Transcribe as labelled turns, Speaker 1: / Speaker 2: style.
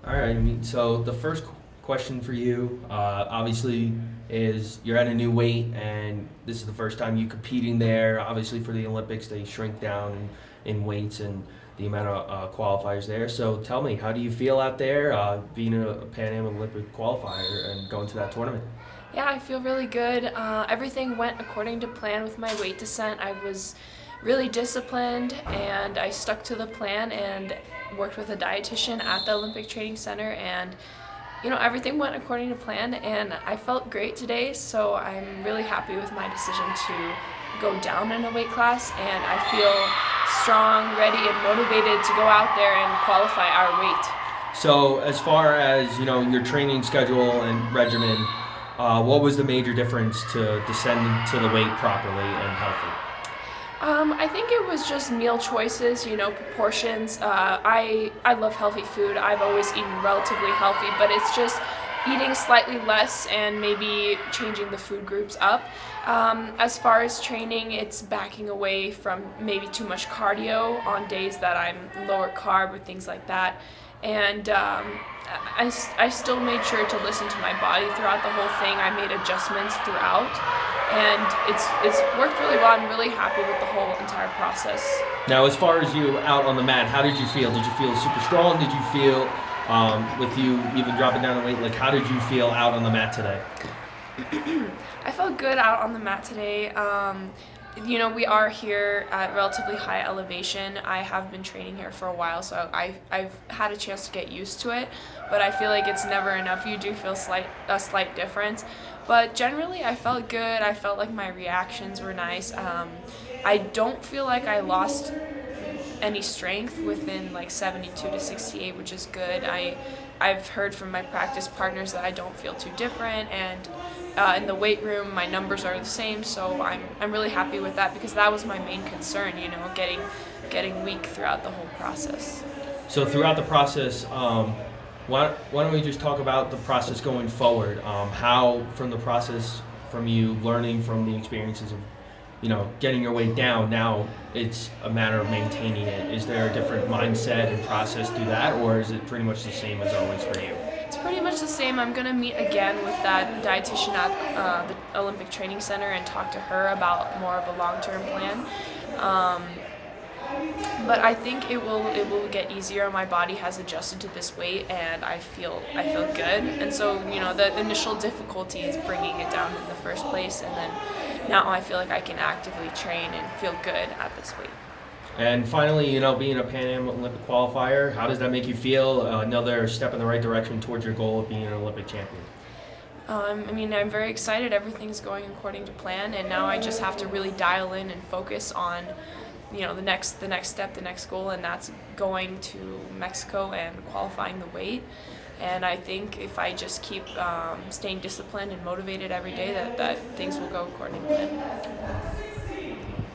Speaker 1: All right. So the first question for you, obviously, is you're at a new weight, and this is the first time you competing there. Obviously, for the Olympics, they shrink down in weights and the amount of qualifiers there. So tell me, how do you feel out there, being a Pan Am Olympic qualifier and going to that tournament?
Speaker 2: Yeah, I feel really good. Everything went according to plan with my weight descent. I was really disciplined and I stuck to the plan and worked with a dietitian at the Olympic Training Center, and everything went according to plan and I felt great today, so I'm really happy with my decision to go down in a weight class, and I feel strong, ready, and motivated to go out there and qualify our weight.
Speaker 1: So as far as your training schedule and regimen, what was the major difference to descend to the weight properly and healthy?
Speaker 2: I think it was just meal choices, proportions. I love healthy food. I've always eaten relatively healthy, but it's just eating slightly less and maybe changing the food groups up. As far as training, it's backing away from maybe too much cardio on days that I'm lower carb or things like that. And I still made sure to listen to my body throughout the whole thing. I made adjustments throughout, and it's worked really well. I'm really happy with the whole entire process.
Speaker 1: Now, as far as you out on the mat, how did you feel? Did you feel super strong? Did you feel, with you even dropping down the weight, like how did you feel out on the mat today?
Speaker 2: I felt good out on the mat today. We are here at relatively high elevation. I have been training here for a while, so I've had a chance to get used to it, but I feel like it's never enough. You do feel a slight difference, but generally I felt good. I felt like my reactions were nice. I don't feel like I lost any strength within like 72 to 68, which is good. I've heard from my practice partners that I don't feel too different, and in the weight room my numbers are the same, so I'm really happy with that, because that was my main concern, getting weak throughout the whole process.
Speaker 1: So throughout the process, why don't we just talk about the process going forward? How from the process, from you learning from the experiences of getting your weight down, now it's a matter of maintaining it. Is there a different mindset and process through that, or is it pretty much the same as always for you?
Speaker 2: It's pretty much the same. I'm going to meet again with that dietitian at the Olympic Training Center and talk to her about more of a long-term plan. But I think it will get easier. My body has adjusted to this weight, and I feel good. And so the initial difficulty is bringing it down in the first place, and then now I feel like I can actively train and feel good at this weight.
Speaker 1: And finally, being a Pan Am Olympic qualifier, how does that make you feel? Another step in the right direction towards your goal of being an Olympic champion.
Speaker 2: I'm very excited. Everything's going according to plan, and now I just have to really dial in and focus on, the next step, the next goal, and that's going to Mexico and qualifying the weight. And I think if I just keep staying disciplined and motivated every day, that things will go according to plan.